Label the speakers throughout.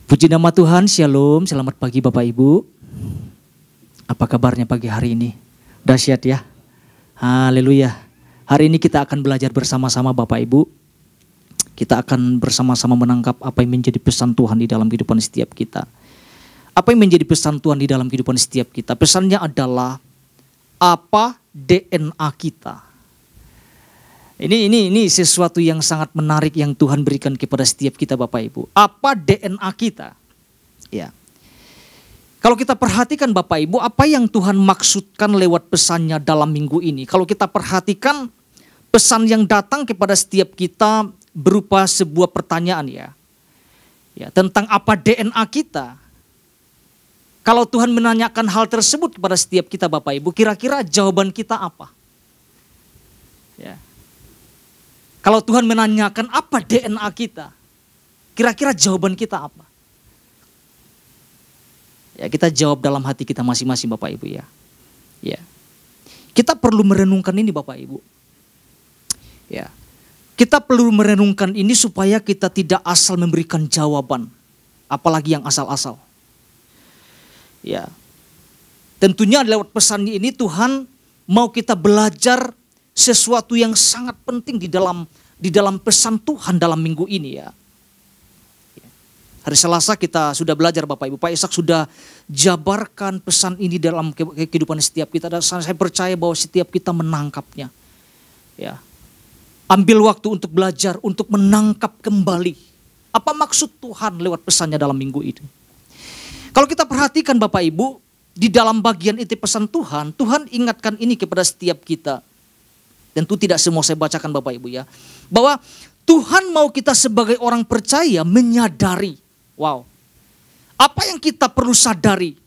Speaker 1: Puji nama Tuhan, Shalom, selamat pagi Bapak Ibu. Apa kabarnya pagi hari ini? Dahsyat ya, haleluya. Hari ini kita akan belajar bersama-sama Bapak Ibu. Kita akan bersama-sama menangkap apa yang menjadi pesan Tuhan di dalam kehidupan setiap kita. Apa yang menjadi pesan Tuhan di dalam kehidupan setiap kita? Pesannya adalah apa DNA kita. Ini sesuatu yang sangat menarik yang Tuhan berikan kepada setiap kita Bapak Ibu. Apa DNA kita? Ya. Kalau kita perhatikan Bapak Ibu, apa yang Tuhan maksudkan lewat pesannya dalam minggu ini? Kalau kita perhatikan pesan yang datang kepada setiap kita berupa sebuah pertanyaan ya. Ya, tentang apa DNA kita. Kalau Tuhan menanyakan hal tersebut kepada setiap kita Bapak Ibu, kira-kira jawaban kita apa? Ya. Kalau Tuhan menanyakan apa DNA kita, kira-kira jawaban kita apa? Ya, kita jawab dalam hati kita masing-masing Bapak Ibu ya. Ya. Kita perlu merenungkan ini Bapak Ibu. Ya. Kita perlu merenungkan ini supaya kita tidak asal memberikan jawaban, apalagi yang asal-asal. Ya. Tentunya lewat pesan ini Tuhan mau kita belajar sesuatu yang sangat penting di dalam pesan Tuhan dalam minggu ini ya. Hari Selasa kita sudah belajar Bapak Ibu. Pak Ishak sudah jabarkan pesan ini dalam kehidupan setiap kita. Dan saya percaya bahwa setiap kita menangkapnya. Ya. Ambil waktu untuk belajar, untuk menangkap kembali. Apa maksud Tuhan lewat pesannya dalam minggu ini. Kalau kita perhatikan Bapak Ibu, di dalam bagian inti pesan Tuhan, Tuhan ingatkan ini kepada setiap kita. Tentu tidak semua saya bacakan Bapak Ibu ya. Bahwa Tuhan mau kita sebagai orang percaya menyadari. Wow. Apa yang kita perlu sadari.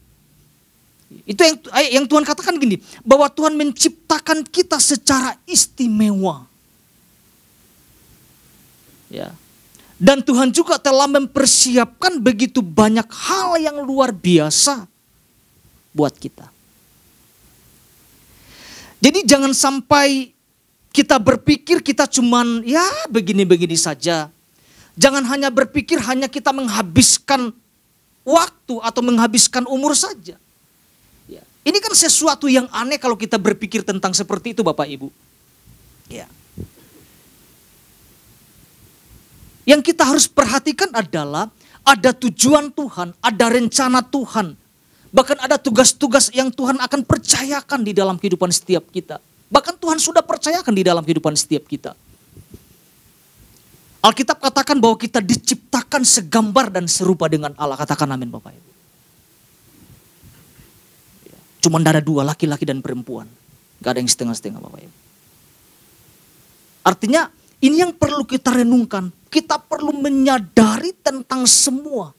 Speaker 1: Itu yang Tuhan katakan gini. Bahwa Tuhan menciptakan kita secara istimewa. Ya. Dan Tuhan juga telah mempersiapkan begitu banyak hal yang luar biasa buat kita. Jadi jangan sampai kita berpikir kita cuman ya begini-begini saja. Jangan hanya berpikir hanya kita menghabiskan waktu atau menghabiskan umur saja. Ya. Ini kan sesuatu yang aneh kalau kita berpikir tentang seperti itu Bapak Ibu. Ya. Yang kita harus perhatikan adalah ada tujuan Tuhan, ada rencana Tuhan. Bahkan ada tugas-tugas yang Tuhan akan percayakan di dalam kehidupan setiap kita. Bahkan Tuhan sudah percayakan di dalam kehidupan setiap kita. Alkitab katakan bahwa kita diciptakan segambar dan serupa dengan Allah. Katakan amin Bapak Ibu. Cuma ada dua, laki-laki dan perempuan. Gak ada yang setengah-setengah Bapak Ibu. Artinya ini yang perlu kita renungkan. Kita perlu menyadari tentang semua.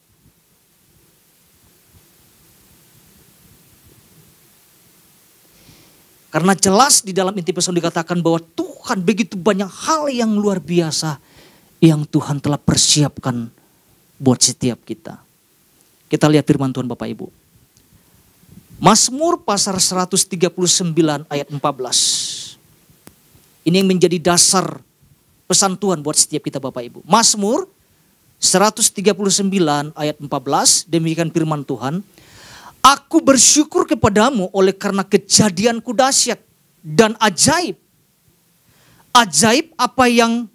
Speaker 1: Karena jelas di dalam inti pesan dikatakan bahwa Tuhan begitu banyak hal yang luar biasa yang Tuhan telah persiapkan buat setiap kita. Kita lihat firman Tuhan Bapak Ibu. Mazmur pasal 139 ayat 14. Ini yang menjadi dasar pesan Tuhan buat setiap kita Bapak Ibu. Mazmur 139 ayat 14, demikian firman Tuhan. Aku bersyukur kepadamu oleh karena kejadianku dahsyat dan ajaib. Ajaib apa yang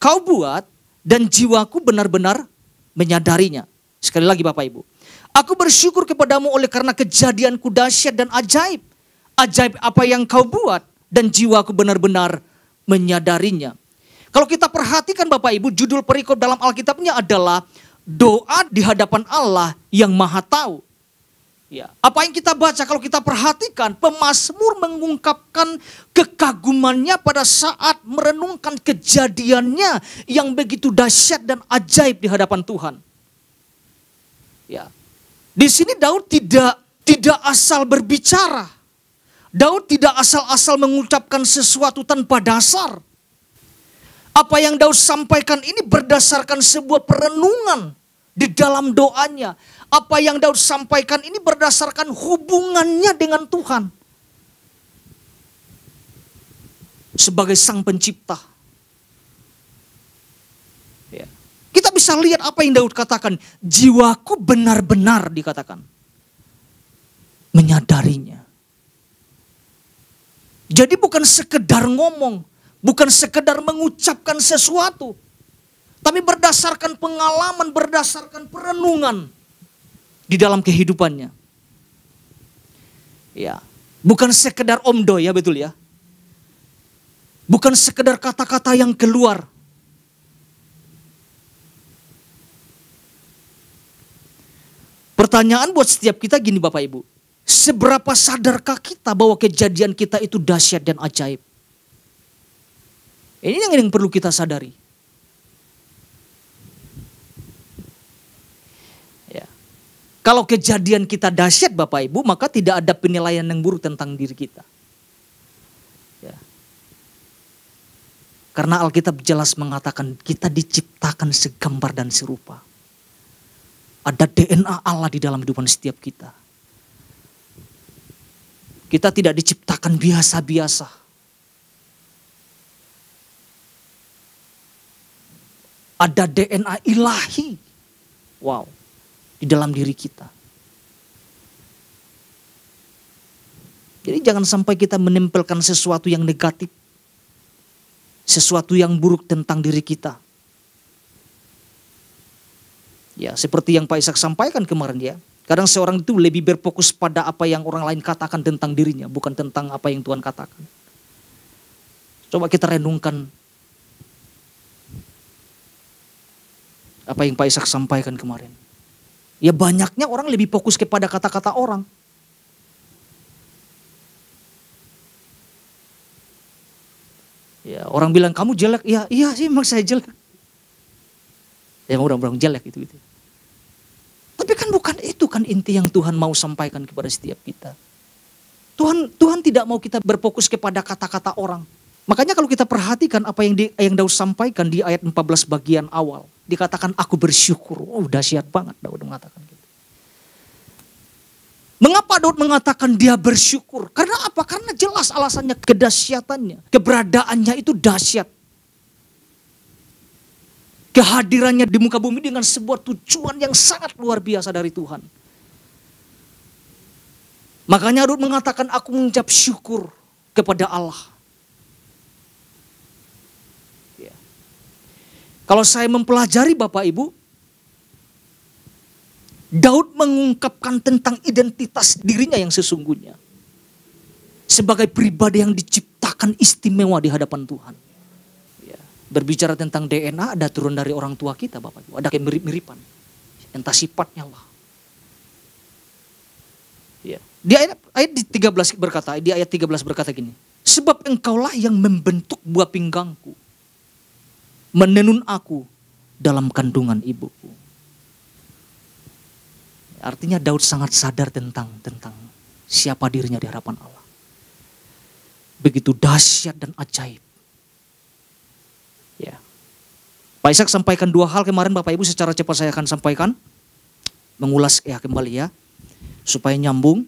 Speaker 1: kau buat dan jiwaku benar-benar menyadarinya. Sekali lagi Bapak Ibu. Aku bersyukur kepadamu oleh karena kejadianku dahsyat dan ajaib. Ajaib apa yang kau buat dan jiwaku benar-benar menyadarinya. Kalau kita perhatikan Bapak Ibu, judul perikop dalam Alkitabnya adalah doa di hadapan Allah yang Maha Tahu. Ya, apa yang kita baca kalau kita perhatikan, pemazmur mengungkapkan kekagumannya pada saat merenungkan kejadiannya yang begitu dahsyat dan ajaib di hadapan Tuhan. Ya. Di sini Daud tidak asal berbicara. Daud tidak asal-asal mengucapkan sesuatu tanpa dasar. Apa yang Daud sampaikan ini berdasarkan sebuah perenungan di dalam doanya. Apa yang Daud sampaikan ini berdasarkan hubungannya dengan Tuhan. Sebagai sang pencipta. Ya. Kita bisa lihat apa yang Daud katakan. Jiwaku benar-benar dikatakan menyadarinya. Jadi bukan sekedar ngomong, bukan sekedar mengucapkan sesuatu, tapi berdasarkan pengalaman, berdasarkan perenungan di dalam kehidupannya. Ya, bukan sekedar omdo ya, betul ya. Bukan sekedar kata-kata yang keluar. Pertanyaan buat setiap kita gini Bapak Ibu. Seberapa sadarkah kita bahwa kejadian kita itu dahsyat dan ajaib? Ini yang perlu kita sadari. Ya. Kalau kejadian kita dahsyat Bapak Ibu, maka tidak ada penilaian yang buruk tentang diri kita. Ya. Karena Alkitab jelas mengatakan kita diciptakan segambar dan serupa. Ada DNA Allah di dalam kehidupan setiap kita. Kita tidak diciptakan biasa-biasa. Ada DNA ilahi. Wow. Di dalam diri kita. Jadi jangan sampai kita menempelkan sesuatu yang negatif. Sesuatu yang buruk tentang diri kita. Ya, seperti yang Pak Ishak sampaikan kemarin ya. Kadang seorang itu lebih berfokus pada apa yang orang lain katakan tentang dirinya, bukan tentang apa yang Tuhan katakan. Coba kita renungkan apa yang Pak Ishak sampaikan kemarin. Ya banyaknya orang lebih fokus kepada kata-kata orang. Ya, orang bilang kamu jelek, iya sih emang saya jelek. Ya orang-orang jelek itu. Tapi kan bukan itu kan inti yang Tuhan mau sampaikan kepada setiap kita. Tuhan tidak mau kita berfokus kepada kata-kata orang. Makanya kalau kita perhatikan apa yang Daud sampaikan di ayat 14 bagian awal. Dikatakan aku bersyukur. Oh dahsyat banget Daud mengatakan gitu. Mengapa Daud mengatakan dia bersyukur? Karena apa? Karena jelas alasannya kedahsyatannya. Keberadaannya itu dahsyat. Kehadirannya di muka bumi dengan sebuah tujuan yang sangat luar biasa dari Tuhan. Makanya Daud mengatakan aku mengucap syukur kepada Allah. Ya. Kalau saya mempelajari Bapak Ibu, Daud mengungkapkan tentang identitas dirinya yang sesungguhnya. Sebagai pribadi yang diciptakan istimewa di hadapan Tuhan. Berbicara tentang DNA, ada turun dari orang tua kita Bapak Ibu. Ada kemirip-miripan. Entah sifatnya lah. Ya. Di ayat 13 berkata gini. Sebab engkaulah yang membentuk buah pinggangku. Menenun aku dalam kandungan ibuku. Artinya Daud sangat sadar tentang siapa dirinya di hadapan Allah. Begitu dahsyat dan ajaib. Ya. Pak Ishak sampaikan dua hal kemarin Bapak Ibu, secara cepat saya akan sampaikan. Mengulas kembali ya. Supaya nyambung.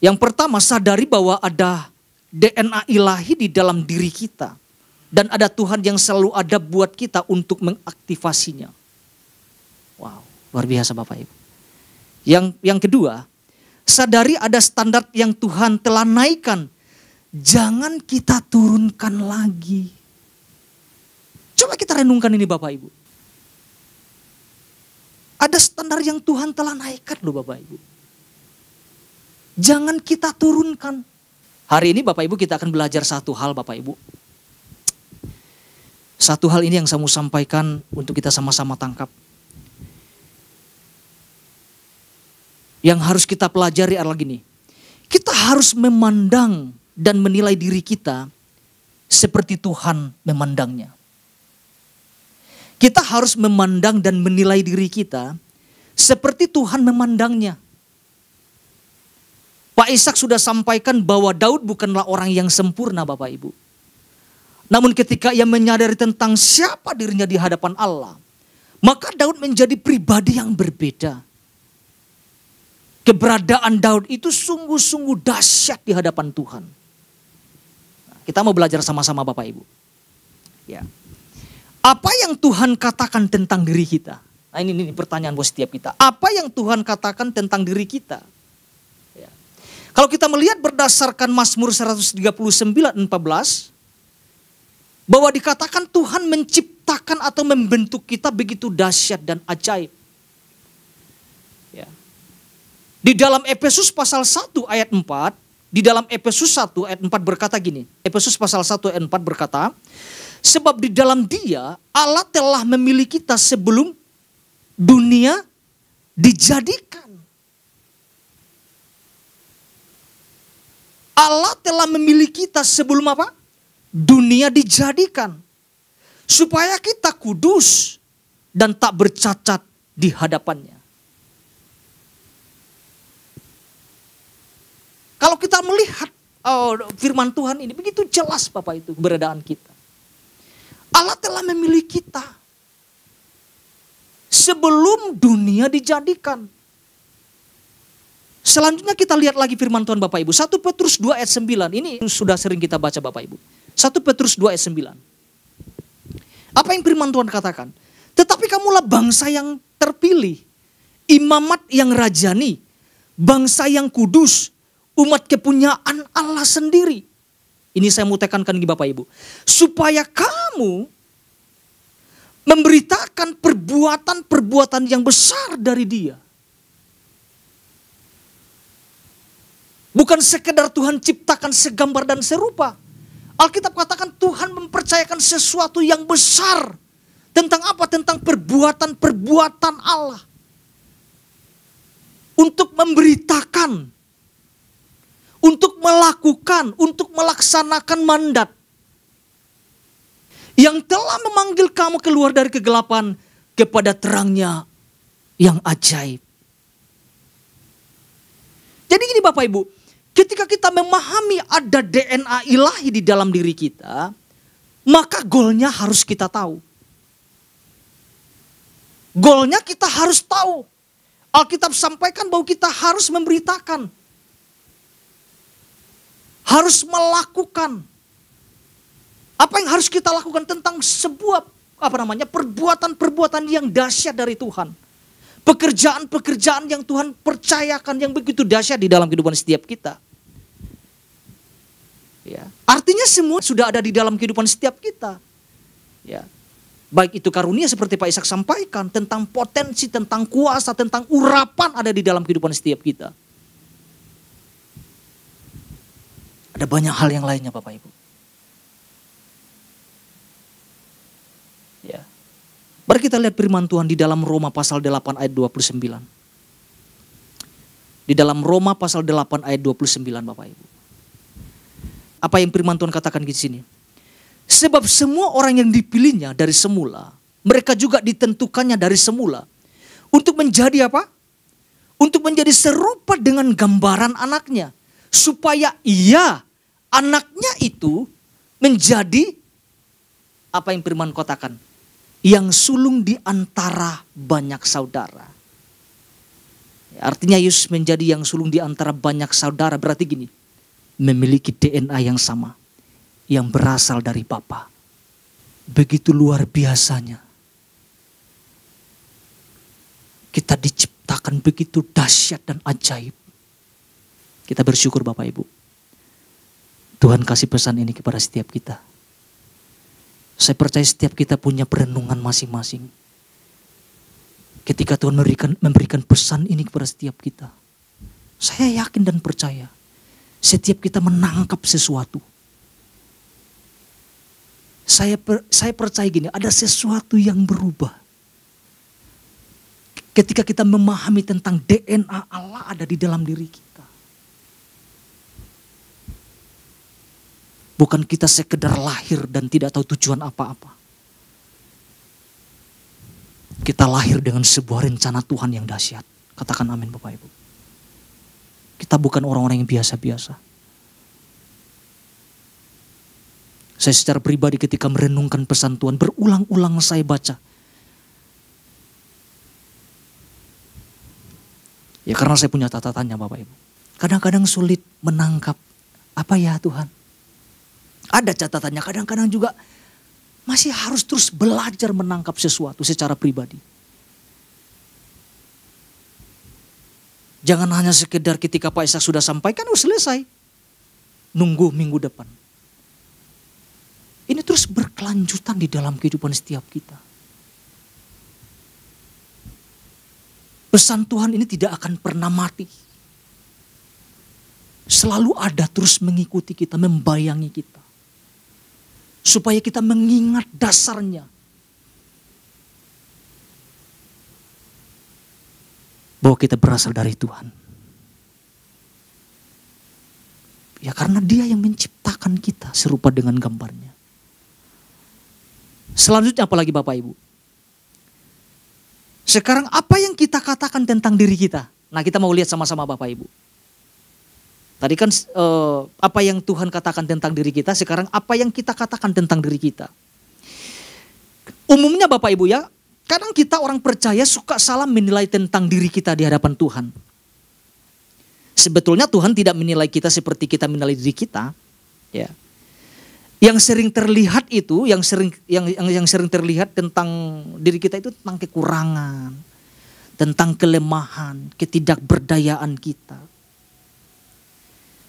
Speaker 1: Yang pertama sadari bahwa ada DNA ilahi di dalam diri kita. Dan ada Tuhan yang selalu ada buat kita untuk mengaktifasinya. Wow, luar biasa Bapak Ibu. Yang kedua, sadari ada standar yang Tuhan telah naikkan. Jangan kita turunkan lagi. Coba kita renungkan ini Bapak Ibu. Ada standar yang Tuhan telah naikkan loh Bapak Ibu. Jangan kita turunkan. Hari ini Bapak Ibu kita akan belajar satu hal Bapak Ibu. Satu hal ini yang saya mau sampaikan untuk kita sama-sama tangkap. Yang harus kita pelajari adalah gini. Kita harus memandang dan menilai diri kita seperti Tuhan memandangnya. Kita harus memandang dan menilai diri kita seperti Tuhan memandangnya. Pak Ishak sudah sampaikan bahwa Daud bukanlah orang yang sempurna Bapak Ibu. Namun ketika ia menyadari tentang siapa dirinya di hadapan Allah, maka Daud menjadi pribadi yang berbeda. Keberadaan Daud itu sungguh-sungguh dahsyat di hadapan Tuhan. Kita mau belajar sama-sama Bapak Ibu. Ya. Apa yang Tuhan katakan tentang diri kita? Nah ini pertanyaan buat setiap kita. Apa yang Tuhan katakan tentang diri kita? Ya. Kalau kita melihat berdasarkan Mazmur 139:14, bahwa dikatakan Tuhan menciptakan atau membentuk kita begitu dahsyat dan ajaib. Ya. Di dalam Efesus pasal 1 ayat 4, di dalam Efesus 1 ayat 4 berkata gini. Efesus pasal 1 ayat 4 berkata, sebab di dalam Dia Allah telah memilih kita sebelum dunia dijadikan. Allah telah memilih kita sebelum apa? Dunia dijadikan. Supaya kita kudus dan tak bercacat di hadapannya. Kalau kita melihat firman Tuhan ini begitu jelas Bapak itu keberadaan kita. Allah telah memilih kita sebelum dunia dijadikan. Selanjutnya kita lihat lagi firman Tuhan Bapak Ibu. 1 Petrus 2 ayat 9. Ini sudah sering kita baca Bapak Ibu. 1 Petrus 2 ayat 9. Apa yang firman Tuhan katakan? Tetapi kamulah bangsa yang terpilih, imamat yang rajani, bangsa yang kudus, umat kepunyaan Allah sendiri. Ini saya mau tekankan di Bapak Ibu. Supaya kamu memberitakan perbuatan-perbuatan yang besar dari Dia. Bukan sekedar Tuhan ciptakan segambar dan serupa. Alkitab katakan Tuhan mempercayakan sesuatu yang besar. Tentang apa? Tentang perbuatan-perbuatan Allah. Untuk memberitakan. Untuk melakukan. Untuk melaksanakan mandat. Yang telah memanggil kamu keluar dari kegelapan kepada terangnya yang ajaib. Jadi gini Bapak Ibu. Ketika kita memahami ada DNA ilahi di dalam diri kita, maka goalnya harus kita tahu. Goalnya kita harus tahu. Alkitab sampaikan bahwa kita harus memberitakan. Harus melakukan. Apa yang harus kita lakukan tentang sebuah perbuatan-perbuatan yang dahsyat dari Tuhan. Pekerjaan-pekerjaan yang Tuhan percayakan yang begitu dahsyat di dalam kehidupan setiap kita. Ya. Artinya semua sudah ada di dalam kehidupan setiap kita. Ya. Baik itu karunia seperti Pak Ishak sampaikan. Tentang potensi, tentang kuasa, tentang urapan ada di dalam kehidupan setiap kita. Ada banyak hal yang lainnya Bapak Ibu. Ya. Mari kita lihat firman Tuhan di dalam Roma pasal 8 ayat 29. Di dalam Roma pasal 8 ayat 29 Bapak Ibu. Apa yang firman Tuhan katakan di sini? Sebab semua orang yang dipilihnya dari semula, mereka juga ditentukannya dari semula. Untuk menjadi apa? Untuk menjadi serupa dengan gambaran anaknya. Supaya anaknya itu menjadi apa yang firman katakan? Yang sulung di antara banyak saudara. Artinya Yesus menjadi yang sulung di antara banyak saudara. Berarti gini, memiliki DNA yang sama. Yang berasal dari Bapa. Begitu luar biasanya. Kita diciptakan begitu dahsyat dan ajaib. Kita bersyukur Bapak Ibu. Tuhan kasih pesan ini kepada setiap kita. Saya percaya setiap kita punya perenungan masing-masing. Ketika Tuhan memberikan pesan ini kepada setiap kita. Saya yakin dan percaya. Setiap kita menangkap sesuatu. Saya percaya gini, ada sesuatu yang berubah. Ketika kita memahami tentang DNA Allah ada di dalam diri kita. Bukan kita sekedar lahir dan tidak tahu tujuan apa-apa. Kita lahir dengan sebuah rencana Tuhan yang dahsyat. Katakan amin Bapak Ibu. Kita bukan orang-orang yang biasa-biasa. Saya secara pribadi ketika merenungkan pesan Tuhan, berulang-ulang saya baca. Ya karena saya punya catatannya Bapak Ibu. Kadang-kadang sulit menangkap, apa ya Tuhan? Ada catatannya, kadang-kadang juga masih harus terus belajar menangkap sesuatu secara pribadi. Jangan hanya sekedar ketika Pak Ishak sudah sampaikan, selesai. Nunggu minggu depan. Ini terus berkelanjutan di dalam kehidupan setiap kita. Pesan Tuhan ini tidak akan pernah mati. Selalu ada terus mengikuti kita, membayangi kita. Supaya kita mengingat dasarnya. Bahwa kita berasal dari Tuhan. Ya karena Dia yang menciptakan kita serupa dengan gambarnya. Selanjutnya apalagi Bapak Ibu? Sekarang apa yang kita katakan tentang diri kita? Nah kita mau lihat sama-sama Bapak Ibu. Tadi kan apa yang Tuhan katakan tentang diri kita, sekarang apa yang kita katakan tentang diri kita. Umumnya Bapak Ibu ya, kadang kita orang percaya suka salah menilai tentang diri kita di hadapan Tuhan. Sebetulnya Tuhan tidak menilai kita seperti kita menilai diri kita. Ya. Yang sering terlihat itu, yang sering terlihat tentang diri kita itu tentang kekurangan, tentang kelemahan, ketidakberdayaan kita.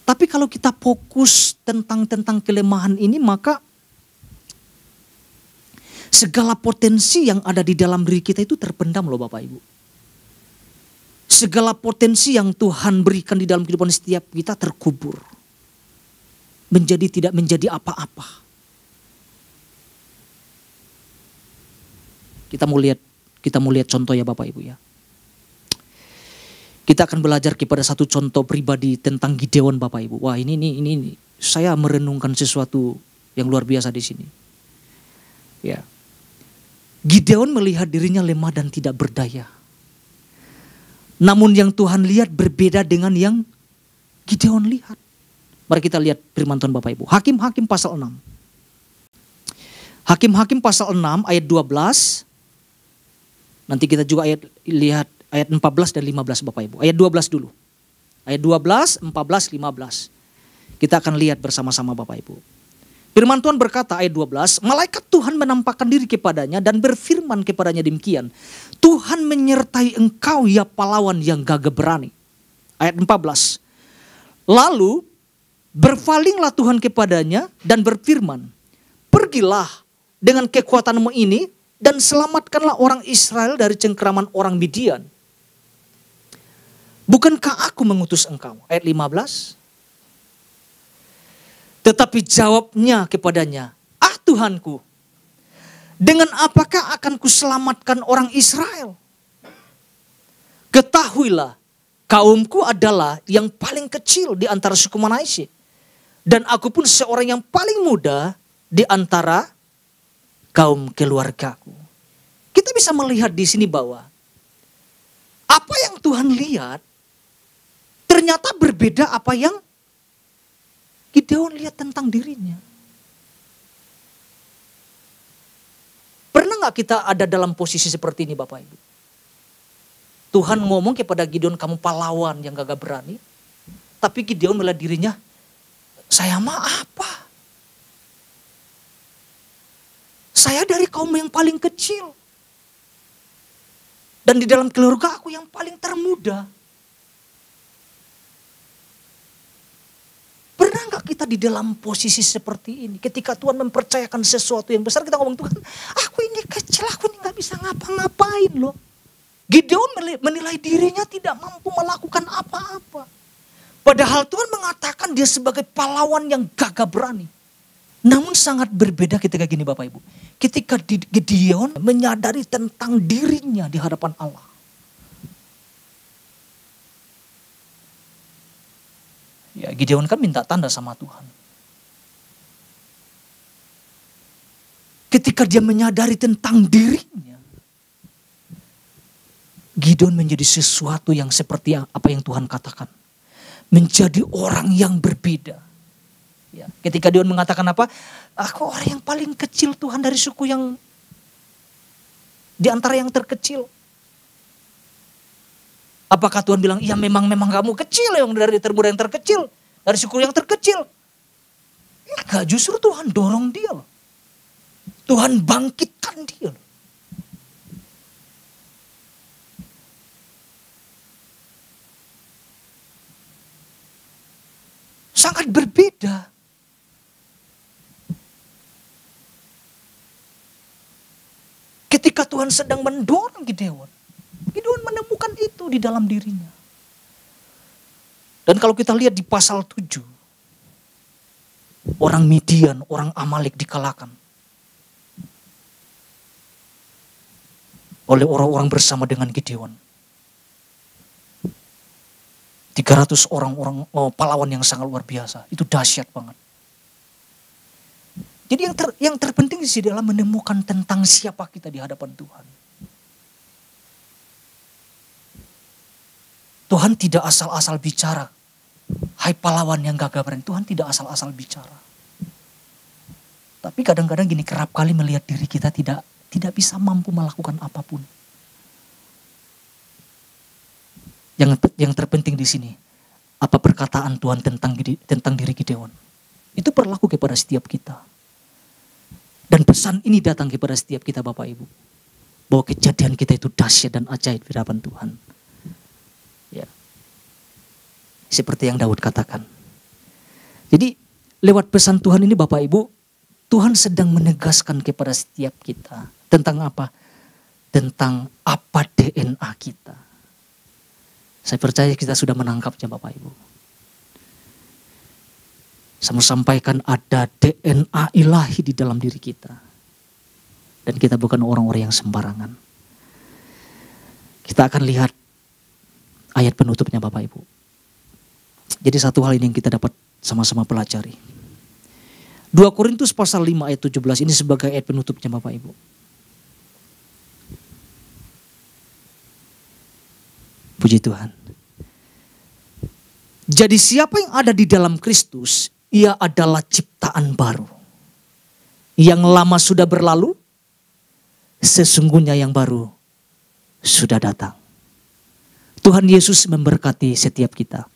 Speaker 1: Tapi kalau kita fokus tentang kelemahan ini, maka segala potensi yang ada di dalam diri kita itu terpendam loh Bapak Ibu. Segala potensi yang Tuhan berikan di dalam kehidupan setiap kita terkubur. Tidak menjadi apa-apa. Kita mau lihat contoh ya Bapak Ibu ya. Kita akan belajar kepada satu contoh pribadi tentang Gideon Bapak Ibu. Wah ini saya merenungkan sesuatu yang luar biasa di sini. Ya. Gideon melihat dirinya lemah dan tidak berdaya. Namun yang Tuhan lihat berbeda dengan yang Gideon lihat. Mari kita lihat firman Tuhan Bapak Ibu. Hakim-Hakim pasal 6. Hakim-Hakim pasal 6 ayat 12. Nanti kita juga lihat ayat 14 dan 15 Bapak Ibu. Ayat 12 dulu. Ayat 12, 14, 15. Kita akan lihat bersama-sama Bapak Ibu. Firman Tuhan berkata ayat 12. Malaikat Tuhan menampakkan diri kepadanya dan berfirman kepadanya demikian. Tuhan menyertai engkau ya pahlawan yang gagah berani. Ayat 14. Lalu berpalinglah Tuhan kepadanya dan berfirman, pergilah dengan kekuatanmu ini dan selamatkanlah orang Israel dari cengkeraman orang Midian. Bukankah aku mengutus engkau? Ayat 15. Tetapi jawabnya kepadanya, Tuhanku, dengan apakah akan kuselamatkan orang Israel? Ketahuilah, kaumku adalah yang paling kecil di antara suku Manasye. Dan aku pun seorang yang paling muda di antara kaum keluargaku. Kita bisa melihat di sini bahwa apa yang Tuhan lihat ternyata berbeda apa yang Gideon lihat tentang dirinya. Pernah gak kita ada dalam posisi seperti ini Bapak Ibu? Tuhan ngomong kepada Gideon, kamu pahlawan yang gagah berani. Tapi Gideon melihat dirinya, saya mah apa? Saya dari kaum yang paling kecil. Dan di dalam keluarga aku yang paling termuda. Pernah gak kita di dalam posisi seperti ini? Ketika Tuhan mempercayakan sesuatu yang besar, kita ngomong, Tuhan, aku ini kecil, aku ini gak bisa ngapa-ngapain loh. Gideon menilai dirinya tidak mampu melakukan apa-apa. Padahal Tuhan mengatakan dia sebagai pahlawan yang gagah berani. Namun sangat berbeda ketika gini Bapak Ibu. Ketika Gideon menyadari tentang dirinya di hadapan Allah. Ya Gideon kan minta tanda sama Tuhan. Ketika dia menyadari tentang dirinya. Gideon menjadi sesuatu yang seperti apa yang Tuhan katakan. Menjadi orang yang berbeda. Ya, ketika dia mengatakan apa? Aku orang yang paling kecil Tuhan dari suku yang di antara yang terkecil. Apakah Tuhan bilang, ya memang kamu kecil yang dari termuda yang terkecil. Dari suku yang terkecil. Enggak, justru Tuhan dorong dia loh. Tuhan bangkitkan dia. Sangat berbeda. Ketika Tuhan sedang mendorong Gideon, Gideon menemukan itu di dalam dirinya. Dan kalau kita lihat di pasal 7, orang Midian, orang Amalek dikalahkan oleh orang-orang bersama dengan Gideon. 300 orang-orang pahlawan yang sangat luar biasa. Itu dahsyat banget. Jadi yang terpenting di sini adalah menemukan tentang siapa kita di hadapan Tuhan. Tuhan tidak asal-asal bicara. Hai pahlawan yang gagah berani. Tuhan tidak asal-asal bicara. Tapi kadang-kadang gini, kerap kali melihat diri kita tidak bisa mampu melakukan apapun. Yang terpenting di sini, apa perkataan Tuhan tentang diri Gideon. Itu berlaku kepada setiap kita. Dan pesan ini datang kepada setiap kita Bapak Ibu. Bahwa kejadian kita itu dahsyat dan ajaib di hadapan Tuhan. Ya. Seperti yang Daud katakan. Jadi lewat pesan Tuhan ini Bapak Ibu, Tuhan sedang menegaskan kepada setiap kita. Tentang apa? Tentang apa DNA kita. Saya percaya kita sudah menangkapnya Bapak Ibu. Saya mau sampaikan ada DNA ilahi di dalam diri kita. Dan kita bukan orang-orang yang sembarangan. Kita akan lihat ayat penutupnya Bapak Ibu. Jadi satu hal ini yang kita dapat sama-sama pelajari. 2 Korintus pasal 5 ayat 17 ini sebagai ayat penutupnya Bapak Ibu. Puji Tuhan. Jadi siapa yang ada di dalam Kristus, ia adalah ciptaan baru. Yang lama sudah berlalu, sesungguhnya yang baru sudah datang. Tuhan Yesus memberkati setiap kita.